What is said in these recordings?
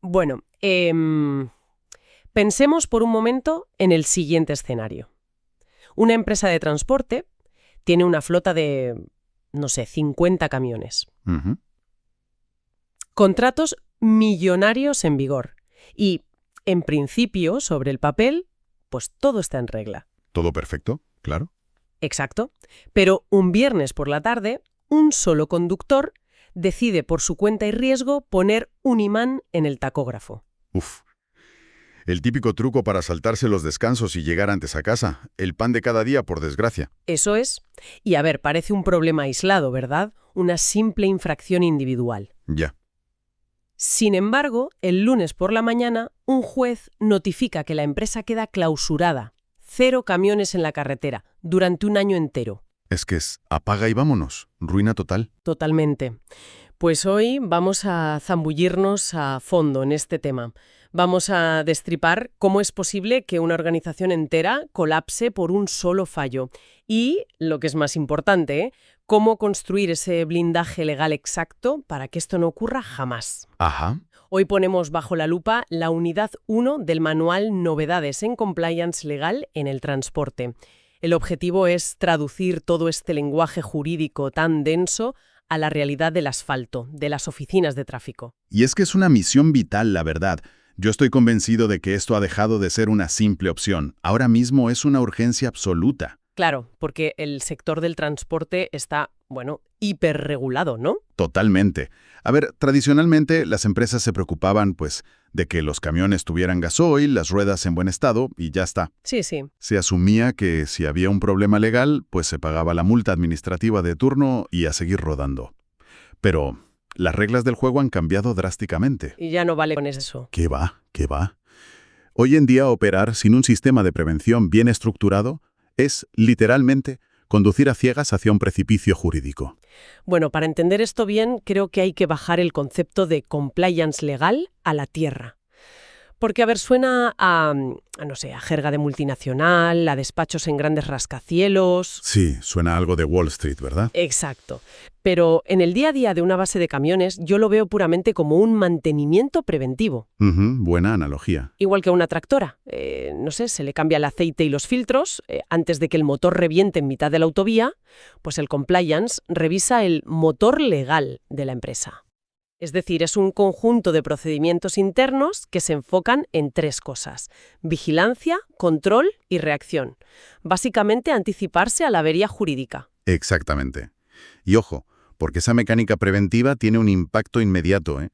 Bueno, pensemos por un momento en el siguiente escenario. Una empresa de transporte tiene una flota de, no sé, 50 camiones. Ujú. Contratos millonarios en vigor. Y, en principio, sobre el papel, pues todo está en regla. Todo perfecto, claro. Exacto. Pero un viernes por la tarde, un solo conductor decide por su cuenta y riesgo poner un imán en el tacógrafo. Uf. El típico truco para saltarse los descansos y llegar antes a casa. El pan de cada día, por desgracia. Eso es. Y a ver, parece un problema aislado, ¿verdad? Una simple infracción individual. Ya. Sin embargo, el lunes por la mañana, un juez notifica que la empresa queda clausurada. 0 camiones en la carretera, durante un año entero. Es que es apaga y vámonos. Ruina total. Totalmente. Pues hoy vamos a zambullirnos a fondo en este tema. Vamos a destripar cómo es posible que una organización entera colapse por un solo fallo. Y, lo que es más importante, cómo construir ese blindaje legal exacto para que esto no ocurra jamás. Ajá. Hoy ponemos bajo la lupa la unidad 1 del manual Novedades en Compliance Legal en el Transporte. El objetivo es traducir todo este lenguaje jurídico tan denso a la realidad del asfalto, de las oficinas de tráfico. Y es que es una misión vital, la verdad. Yo estoy convencido de que esto ha dejado de ser una simple opción. Ahora mismo es una urgencia absoluta. Claro, porque el sector del transporte está, hiperregulado, ¿no? Totalmente. A ver, tradicionalmente las empresas se preocupaban, pues, de que los camiones tuvieran gasoil, las ruedas en buen estado y ya está. Sí, sí. Se asumía que si había un problema legal, pues se pagaba la multa administrativa de turno y a seguir rodando. Pero las reglas del juego han cambiado drásticamente. Y ya no vale con eso. ¿Qué va? ¿Qué va? Hoy en día operar sin un sistema de prevención bien estructurado es, literalmente, conducir a ciegas hacia un precipicio jurídico. Bueno, para entender esto bien, creo que hay que bajar el concepto de compliance legal a la tierra. Porque, a ver, suena no sé, a jerga de multinacional, a despachos en grandes rascacielos. Sí, suena algo de Wall Street, ¿verdad? Exacto. Pero en el día a día de una base de camiones yo lo veo puramente como un mantenimiento preventivo. Buena analogía. Igual que a una tractora. No sé, se le cambia el aceite y los filtros antes de que el motor reviente en mitad de la autovía, pues el compliance revisa el motor legal de la empresa. Es decir, es un conjunto de procedimientos internos que se enfocan en 3 cosas: vigilancia, control y reacción. Básicamente, anticiparse a la avería jurídica. Exactamente. Y ojo, porque esa mecánica preventiva tiene un impacto inmediato, ¿eh?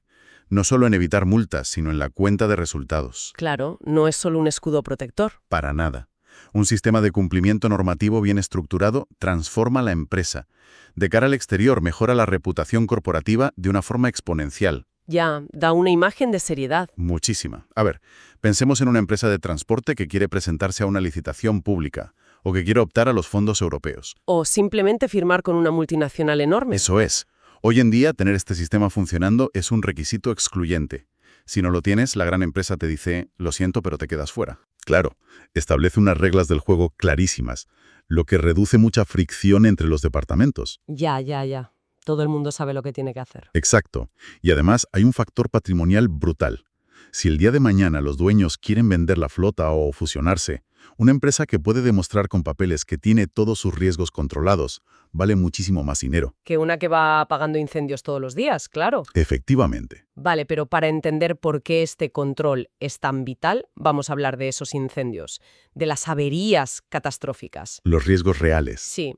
No solo en evitar multas, sino en la cuenta de resultados. Claro, no es solo un escudo protector. Para nada. Un sistema de cumplimiento normativo bien estructurado transforma la empresa. De cara al exterior, mejora la reputación corporativa de una forma exponencial. Ya, da una imagen de seriedad. Muchísima. A ver, pensemos en una empresa de transporte que quiere presentarse a una licitación pública o que quiere optar a los fondos europeos. O simplemente firmar con una multinacional enorme. Eso es. Hoy en día, tener este sistema funcionando es un requisito excluyente. Si no lo tienes, la gran empresa te dice, lo siento, pero te quedas fuera. Claro, establece unas reglas del juego clarísimas, lo que reduce mucha fricción entre los departamentos. Ya. Todo el mundo sabe lo que tiene que hacer. Exacto. Y además hay un factor patrimonial brutal. Si el día de mañana los dueños quieren vender la flota o fusionarse, una empresa que puede demostrar con papeles que tiene todos sus riesgos controlados vale muchísimo más dinero. Que una que va apagando incendios todos los días, claro. Efectivamente. Vale, pero para entender por qué este control es tan vital, vamos a hablar de esos incendios, de las averías catastróficas. Los riesgos reales. Sí,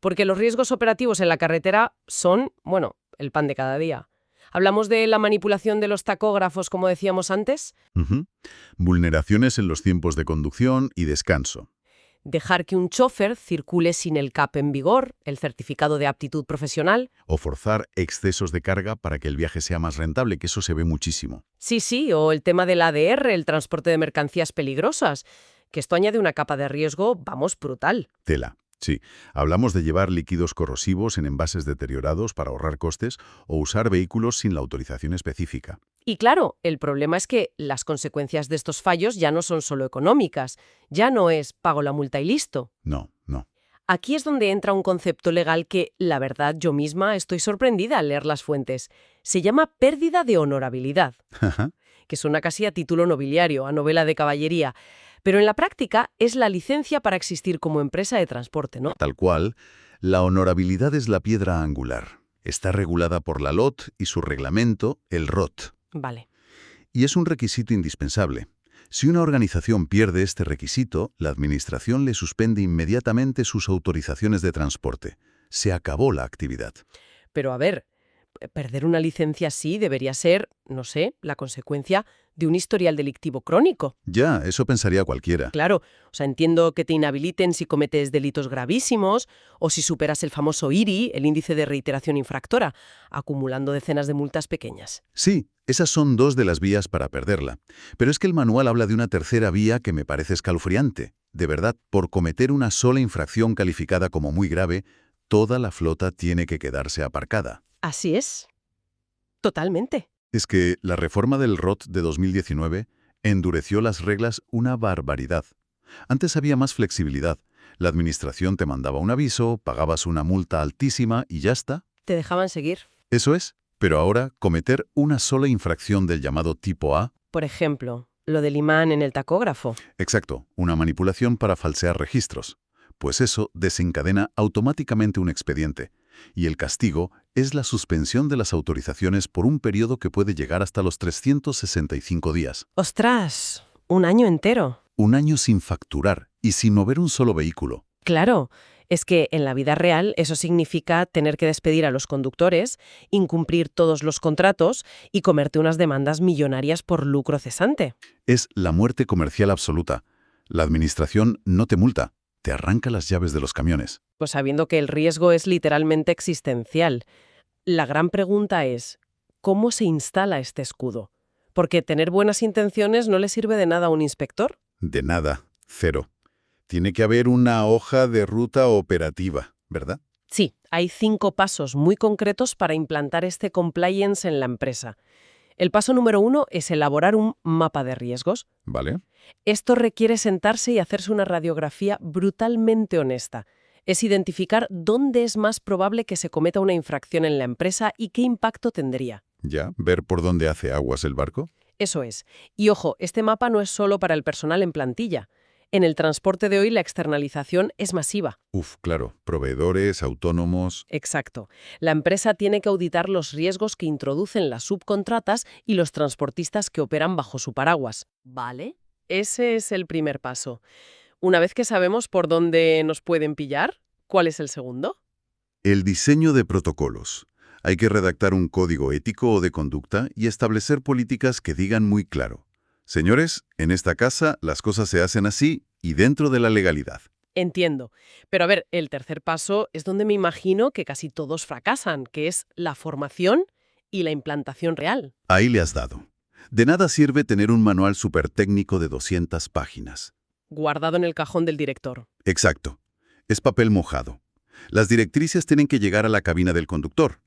porque los riesgos operativos en la carretera son, el pan de cada día. ¿Hablamos de la manipulación de los tacógrafos, como decíamos antes? Vulneraciones en los tiempos de conducción y descanso. Dejar que un chofer circule sin el CAP en vigor, el certificado de aptitud profesional. O forzar excesos de carga para que el viaje sea más rentable, que eso se ve muchísimo. Sí, o el tema del ADR, el transporte de mercancías peligrosas, que esto añade una capa de riesgo, brutal. Tela. Sí, hablamos de llevar líquidos corrosivos en envases deteriorados para ahorrar costes o usar vehículos sin la autorización específica. Y claro, el problema es que las consecuencias de estos fallos ya no son solo económicas, ya no es pago la multa y listo. No. Aquí es donde entra un concepto legal que, la verdad, yo misma estoy sorprendida al leer las fuentes. Se llama pérdida de honorabilidad. que suena casi a título nobiliario, a novela de caballería. Pero en la práctica es la licencia para existir como empresa de transporte, ¿no? Tal cual, la honorabilidad es la piedra angular. Está regulada por la LOT y su reglamento, el ROT. Vale. Y es un requisito indispensable. Si una organización pierde este requisito, la Administración le suspende inmediatamente sus autorizaciones de transporte. Se acabó la actividad. Pero a ver, perder una licencia así debería ser, no sé, la consecuencia de un historial delictivo crónico. Ya, eso pensaría cualquiera. Claro, o sea, entiendo que te inhabiliten si cometes delitos gravísimos o si superas el famoso IRI, el índice de reiteración infractora, acumulando decenas de multas pequeñas. Sí, esas son dos de las vías para perderla. Pero es que el manual habla de una tercera vía que me parece escalofriante. De verdad, por cometer una sola infracción calificada como muy grave, toda la flota tiene que quedarse aparcada. Así es. Totalmente. Es que la reforma del ROT de 2019 endureció las reglas una barbaridad. Antes había más flexibilidad. La administración te mandaba un aviso, pagabas una multa altísima y ya está. Te dejaban seguir. Eso es. Pero ahora, cometer una sola infracción del llamado tipo A. Por ejemplo, lo del imán en el tacógrafo. Exacto, una manipulación para falsear registros. Pues eso desencadena automáticamente un expediente. Y el castigo es la suspensión de las autorizaciones por un periodo que puede llegar hasta los 365 días. ¡Ostras! Un año entero. Un año sin facturar y sin mover un solo vehículo. Claro, es que en la vida real eso significa tener que despedir a los conductores, incumplir todos los contratos y comerte unas demandas millonarias por lucro cesante. Es la muerte comercial absoluta. La administración no te multa, te arranca las llaves de los camiones. Pues sabiendo que el riesgo es literalmente existencial. La gran pregunta es, ¿cómo se instala este escudo? Porque tener buenas intenciones no le sirve de nada a un inspector. De nada, cero. Tiene que haber una hoja de ruta operativa, ¿verdad? Sí, hay 5 pasos muy concretos para implantar este compliance en la empresa. El paso número 1 es elaborar un mapa de riesgos. ¿Vale? Esto requiere sentarse y hacerse una radiografía brutalmente honesta. Es identificar dónde es más probable que se cometa una infracción en la empresa y qué impacto tendría. Ya, ver por dónde hace aguas el barco. Eso es. Y ojo, este mapa no es solo para el personal en plantilla. En el transporte de hoy la externalización es masiva. Claro, proveedores, autónomos. Exacto. La empresa tiene que auditar los riesgos que introducen las subcontratas y los transportistas que operan bajo su paraguas. ¿Vale? Ese es el primer paso. Una vez que sabemos por dónde nos pueden pillar, ¿cuál es el segundo? El diseño de protocolos. Hay que redactar un código ético o de conducta y establecer políticas que digan muy claro. Señores, en esta casa las cosas se hacen así y dentro de la legalidad. Entiendo. Pero a ver, el tercer paso es donde me imagino que casi todos fracasan, que es la formación y la implantación real. Ahí le has dado. De nada sirve tener un manual súper técnico de 200 páginas. Guardado en el cajón del director. Exacto. Es papel mojado. Las directrices tienen que llegar a la cabina del conductor.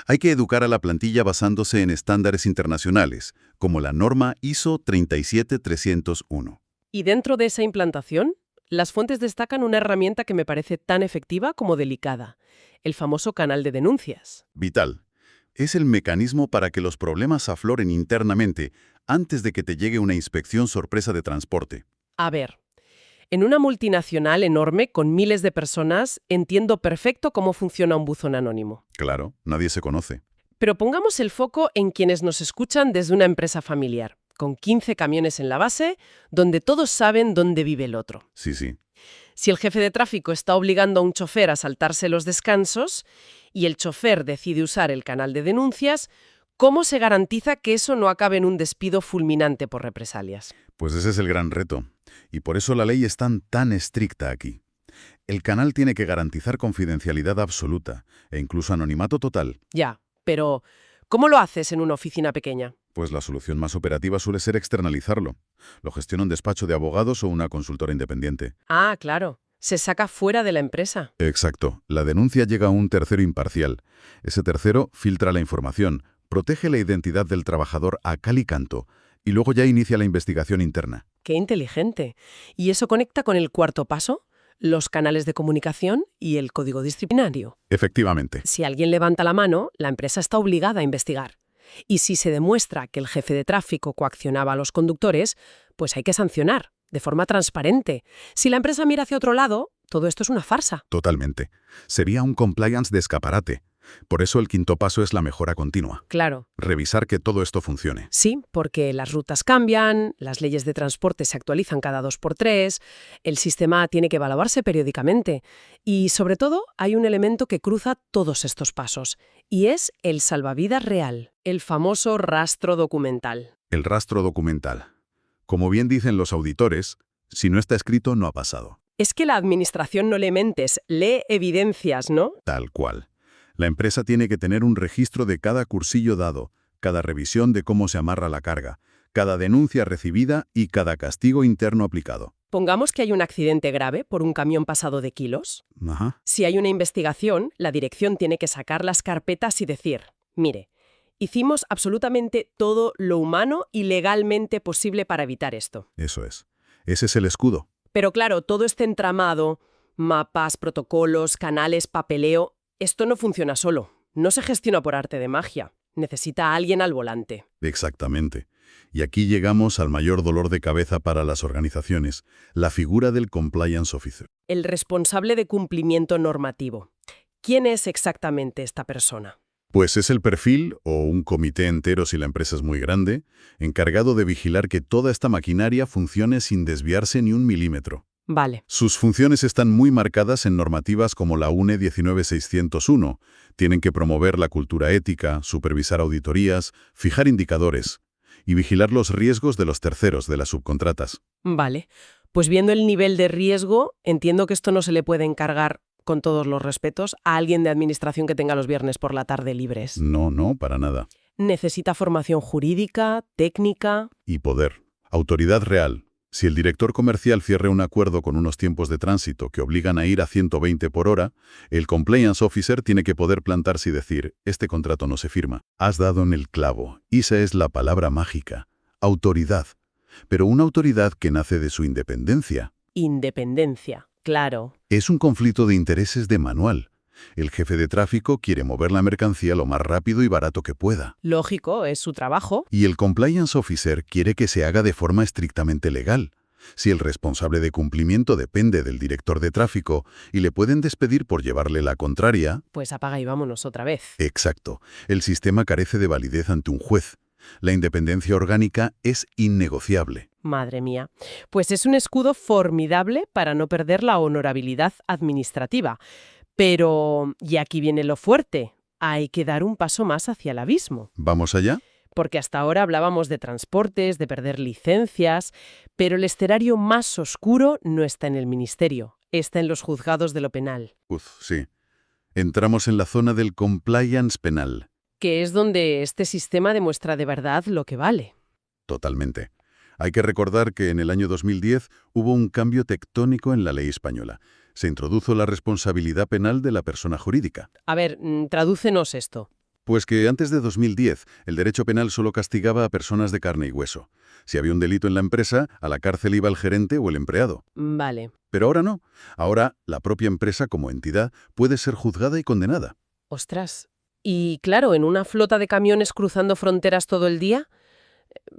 Hay que educar a la plantilla basándose en estándares internacionales, como la norma ISO 37301. Y dentro de esa implantación, las fuentes destacan una herramienta que me parece tan efectiva como delicada, el famoso canal de denuncias. Vital. Es el mecanismo para que los problemas afloren internamente antes de que te llegue una inspección sorpresa de transporte. A ver, en una multinacional enorme con miles de personas entiendo perfecto cómo funciona un buzón anónimo. Claro, nadie se conoce. Pero pongamos el foco en quienes nos escuchan desde una empresa familiar, con 15 camiones en la base, donde todos saben dónde vive el otro. Sí, sí. Si el jefe de tráfico está obligando a un chofer a saltarse los descansos y el chofer decide usar el canal de denuncias, ¿cómo se garantiza que eso no acabe en un despido fulminante por represalias? Pues ese es el gran reto. Y por eso la ley es tan estricta aquí. El canal tiene que garantizar confidencialidad absoluta e incluso anonimato total. Ya, pero ¿cómo lo haces en una oficina pequeña? Pues la solución más operativa suele ser externalizarlo. Lo gestiona un despacho de abogados o una consultora independiente. Ah, claro. Se saca fuera de la empresa. Exacto. La denuncia llega a un tercero imparcial. Ese tercero filtra la información, protege la identidad del trabajador a cal y canto, y luego ya inicia la investigación interna. ¡Qué inteligente! ¿Y eso conecta con el cuarto paso? Los canales de comunicación y el código disciplinario. Efectivamente. Si alguien levanta la mano, la empresa está obligada a investigar. Y si se demuestra que el jefe de tráfico coaccionaba a los conductores, pues hay que sancionar, de forma transparente. Si la empresa mira hacia otro lado, todo esto es una farsa. Totalmente. Sería un compliance de escaparate. Por eso el quinto paso es la mejora continua. Claro. Revisar que todo esto funcione. Sí, porque las rutas cambian, las leyes de transporte se actualizan cada 2 por 3, el sistema tiene que evaluarse periódicamente. Y, sobre todo, hay un elemento que cruza todos estos pasos, y es el salvavidas real, el famoso rastro documental. El rastro documental. Como bien dicen los auditores, si no está escrito, no ha pasado. Es que la administración no lee mentes, lee evidencias, ¿no? Tal cual. La empresa tiene que tener un registro de cada cursillo dado, cada revisión de cómo se amarra la carga, cada denuncia recibida y cada castigo interno aplicado. Pongamos que hay un accidente grave por un camión pasado de kilos. Ajá. Si hay una investigación, la dirección tiene que sacar las carpetas y decir, mire, hicimos absolutamente todo lo humano y legalmente posible para evitar esto. Eso es. Ese es el escudo. Pero claro, todo este entramado, mapas, protocolos, canales, papeleo, esto no funciona solo. No se gestiona por arte de magia. Necesita a alguien al volante. Exactamente. Y aquí llegamos al mayor dolor de cabeza para las organizaciones, la figura del compliance officer. El responsable de cumplimiento normativo. ¿Quién es exactamente esta persona? Pues es el perfil, o un comité entero si la empresa es muy grande, encargado de vigilar que toda esta maquinaria funcione sin desviarse ni un milímetro. Vale. Sus funciones están muy marcadas en normativas como la UNE 19601. Tienen que promover la cultura ética, supervisar auditorías, fijar indicadores y vigilar los riesgos de los terceros, de las subcontratas. Vale. Pues viendo el nivel de riesgo, entiendo que esto no se le puede encargar, con todos los respetos, a alguien de administración que tenga los viernes por la tarde libres. No, para nada. Necesita formación jurídica, técnica. Y poder. Autoridad real. Si el director comercial cierra un acuerdo con unos tiempos de tránsito que obligan a ir a 120 por hora, el compliance officer tiene que poder plantarse y decir, este contrato no se firma. Has dado en el clavo. Esa es la palabra mágica. Autoridad. Pero una autoridad que nace de su independencia. Independencia, claro. Es un conflicto de intereses de manual. El jefe de tráfico quiere mover la mercancía lo más rápido y barato que pueda. Lógico, es su trabajo. Y el compliance officer quiere que se haga de forma estrictamente legal. Si el responsable de cumplimiento depende del director de tráfico y le pueden despedir por llevarle la contraria... Pues apaga y vámonos otra vez. Exacto. El sistema carece de validez ante un juez. La independencia orgánica es innegociable. Madre mía. Pues es un escudo formidable para no perder la honorabilidad administrativa. Pero, y aquí viene lo fuerte, hay que dar un paso más hacia el abismo. ¿Vamos allá? Porque hasta ahora hablábamos de transportes, de perder licencias, pero el escenario más oscuro no está en el ministerio, está en los juzgados de lo penal. Sí. Entramos en la zona del compliance penal. Que es donde este sistema demuestra de verdad lo que vale. Totalmente. Hay que recordar que en el año 2010 hubo un cambio tectónico en la ley española. Se introdujo la responsabilidad penal de la persona jurídica. A ver, tradúcenos esto. Pues que antes de 2010, el derecho penal solo castigaba a personas de carne y hueso. Si había un delito en la empresa, a la cárcel iba el gerente o el empleado. Vale. Pero ahora no. Ahora, la propia empresa como entidad puede ser juzgada y condenada. Ostras. Y claro, en una flota de camiones cruzando fronteras todo el día,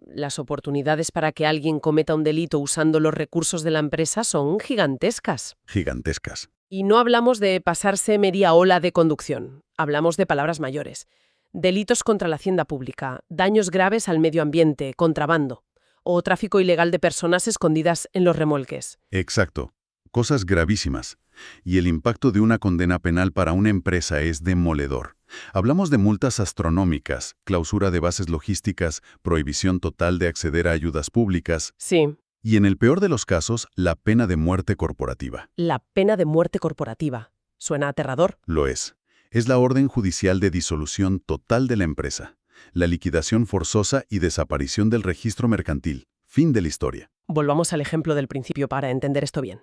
las oportunidades para que alguien cometa un delito usando los recursos de la empresa son gigantescas. Gigantescas. Y no hablamos de pasarse media ola de conducción, hablamos de palabras mayores. Delitos contra la hacienda pública, daños graves al medio ambiente, contrabando, o tráfico ilegal de personas escondidas en los remolques. Exacto. Cosas gravísimas. Y el impacto de una condena penal para una empresa es demoledor. Hablamos de multas astronómicas, clausura de bases logísticas, prohibición total de acceder a ayudas públicas. Sí. Y en el peor de los casos, la pena de muerte corporativa. La pena de muerte corporativa. Suena aterrador. Lo es. Es la orden judicial de disolución total de la empresa, la liquidación forzosa y desaparición del registro mercantil. Fin de la historia. Volvamos al ejemplo del principio para entender esto bien.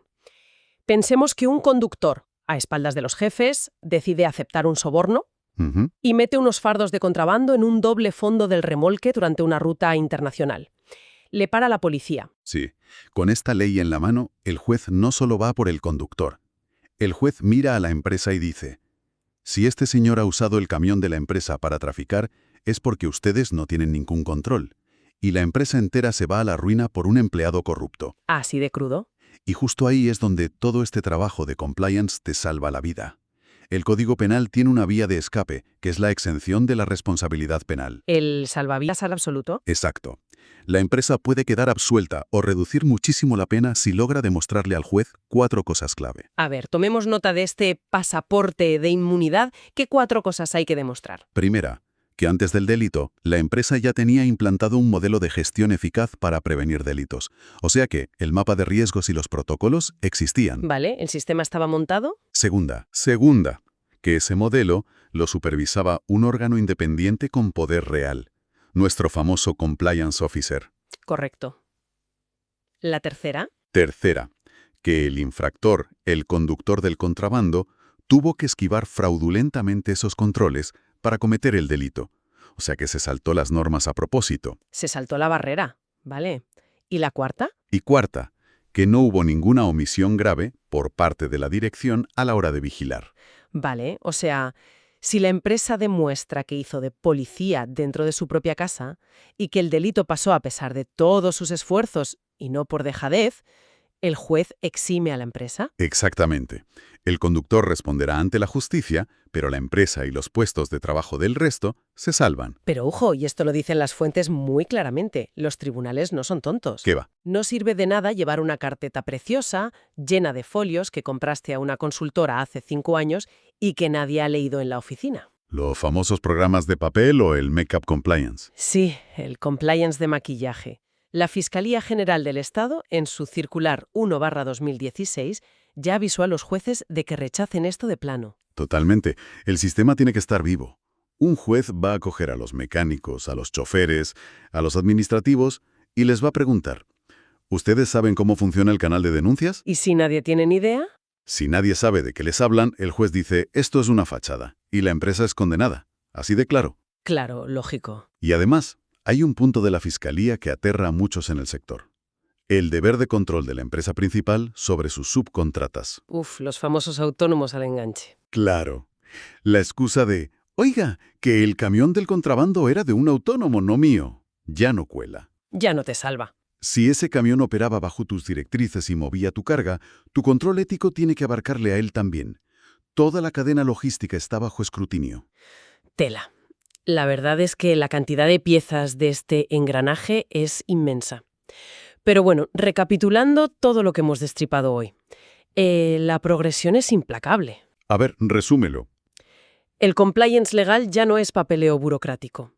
Pensemos que un conductor, a espaldas de los jefes, decide aceptar un soborno y mete unos fardos de contrabando en un doble fondo del remolque durante una ruta internacional. Le para la policía. Sí. Con esta ley en la mano, el juez no solo va por el conductor. El juez mira a la empresa y dice: si este señor ha usado el camión de la empresa para traficar, es porque ustedes no tienen ningún control. Y la empresa entera se va a la ruina por un empleado corrupto. Así de crudo. Y justo ahí es donde todo este trabajo de compliance te salva la vida. El Código Penal tiene una vía de escape, que es la exención de la responsabilidad penal. ¿El salvavidas al absoluto? Exacto. La empresa puede quedar absuelta o reducir muchísimo la pena si logra demostrarle al juez 4 cosas clave. A ver, tomemos nota de este pasaporte de inmunidad. ¿Qué 4 cosas hay que demostrar? Primera, que antes del delito, la empresa ya tenía implantado un modelo de gestión eficaz para prevenir delitos. O sea que el mapa de riesgos y los protocolos existían. Vale, ¿el sistema estaba montado? Segunda, que ese modelo lo supervisaba un órgano independiente con poder real, nuestro famoso Compliance Officer. Correcto. ¿La tercera? Tercera, que el infractor, el conductor del contrabando, tuvo que esquivar fraudulentamente esos controles para cometer el delito. O sea que se saltó las normas a propósito. Se saltó la barrera. Vale. ¿Y la cuarta? Y cuarta, que no hubo ninguna omisión grave por parte de la dirección a la hora de vigilar. Vale, o sea, si la empresa demuestra que hizo de policía dentro de su propia casa y que el delito pasó a pesar de todos sus esfuerzos y no por dejadez, ¿el juez exime a la empresa? Exactamente. El conductor responderá ante la justicia, pero la empresa y los puestos de trabajo del resto se salvan. Pero ojo, y esto lo dicen las fuentes muy claramente, los tribunales no son tontos. ¿Qué va? No sirve de nada llevar una carpeta preciosa, llena de folios que compraste a una consultora hace 5 años y que nadie ha leído en la oficina. ¿Los famosos programas de papel o el Make-up Compliance? Sí, el compliance de maquillaje. La Fiscalía General del Estado, en su circular 1/2016, ya avisó a los jueces de que rechacen esto de plano. Totalmente. El sistema tiene que estar vivo. Un juez va a coger a los mecánicos, a los choferes, a los administrativos y les va a preguntar, ¿ustedes saben cómo funciona el canal de denuncias? ¿Y si nadie tiene ni idea? Si nadie sabe de qué les hablan, el juez dice, esto es una fachada, y la empresa es condenada. Así de claro. Claro, lógico. Y además, hay un punto de la Fiscalía que aterra a muchos en el sector. El deber de control de la empresa principal sobre sus subcontratas. Uf, los famosos autónomos al enganche. Claro. La excusa de, oiga, que el camión del contrabando era de un autónomo, no mío, ya no cuela. Ya no te salva. Si ese camión operaba bajo tus directrices y movía tu carga, tu control ético tiene que abarcarle a él también. Toda la cadena logística está bajo escrutinio. Tela. La verdad es que la cantidad de piezas de este engranaje es inmensa. Pero bueno, recapitulando todo lo que hemos destripado hoy. La progresión es implacable. A ver, resúmelo. El compliance legal ya no es papeleo burocrático.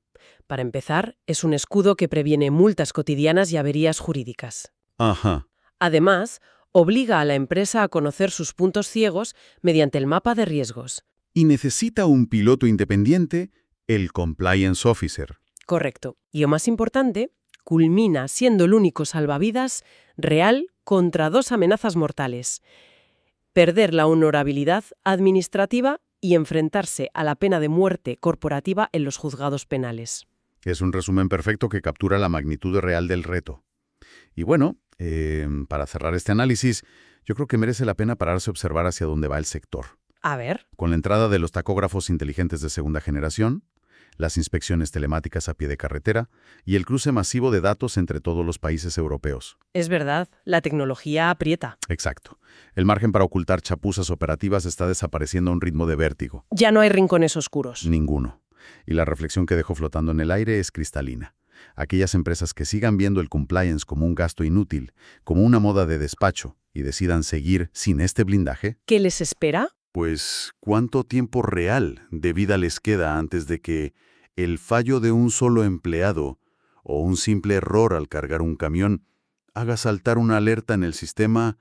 Para empezar, es un escudo que previene multas cotidianas y averías jurídicas. Ajá. Además, obliga a la empresa a conocer sus puntos ciegos mediante el mapa de riesgos. Y necesita un piloto independiente, el Compliance Officer. Correcto. Y lo más importante, culmina siendo el único salvavidas real contra 2 amenazas mortales: perder la honorabilidad administrativa y enfrentarse a la pena de muerte corporativa en los juzgados penales. Es un resumen perfecto que captura la magnitud real del reto. Y bueno, para cerrar este análisis, yo creo que merece la pena pararse a observar hacia dónde va el sector. A ver. Con la entrada de los tacógrafos inteligentes de segunda generación, las inspecciones telemáticas a pie de carretera y el cruce masivo de datos entre todos los países europeos. Es verdad, la tecnología aprieta. Exacto. El margen para ocultar chapuzas operativas está desapareciendo a un ritmo de vértigo. Ya no hay rincones oscuros. Ninguno. Y la reflexión que dejó flotando en el aire es cristalina. Aquellas empresas que sigan viendo el compliance como un gasto inútil, como una moda de despacho, y decidan seguir sin este blindaje, ¿Qué les espera? pues ¿cuánto tiempo real de vida les queda antes de que el fallo de un solo empleado o un simple error al cargar un camión haga saltar una alerta en el sistema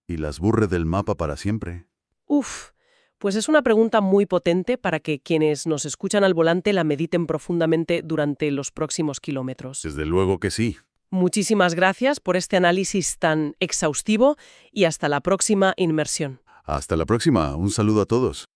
y las borre del mapa para siempre? Uf, pues es una pregunta muy potente para que quienes nos escuchan al volante la mediten profundamente durante los próximos kilómetros. Desde luego que sí. Muchísimas gracias por este análisis tan exhaustivo y hasta la próxima inmersión. Hasta la próxima. Un saludo a todos.